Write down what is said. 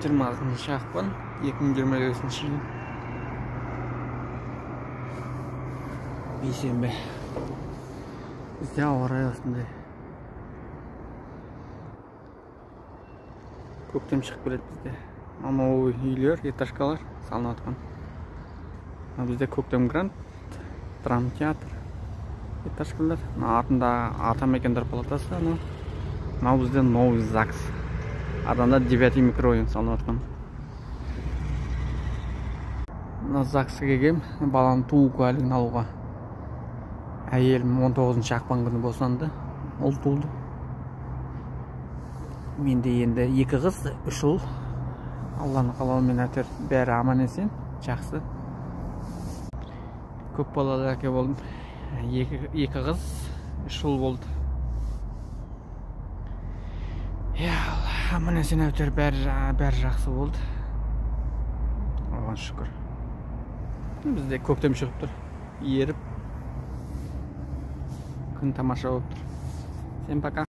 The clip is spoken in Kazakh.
20 ақпан 2025 жыл бейсенбі. Бізде ауа райы осындай. Көктем шығып келеді бізде. Анау үйлер, этажкалар салынып жатқан. Бізде көктем грант, драмтеатр, этажкалар. Артында Атамекендер палатасы. Мынау бізде новый ЗАГС. Артында 9 микрорайон салынып жатқан. Мына ЗАГСқа келгем, баланың туу куәлігін алуға. Әйелім 19 ақпан күні босанды. Ол туылды. Менде енді 2 қыз, 3 ұл. Алланың қалауымен әйтеуір бәрі аман есен, жақсы. Көп балалы әке болдым. 2 қыз, 3 ұл болды. Аман есен әйтеуір бәрі жақсы болды. Оған шүкір. Бізде көктем шығып тұр. Еріп күн тамаша болып тұр. Всем пока.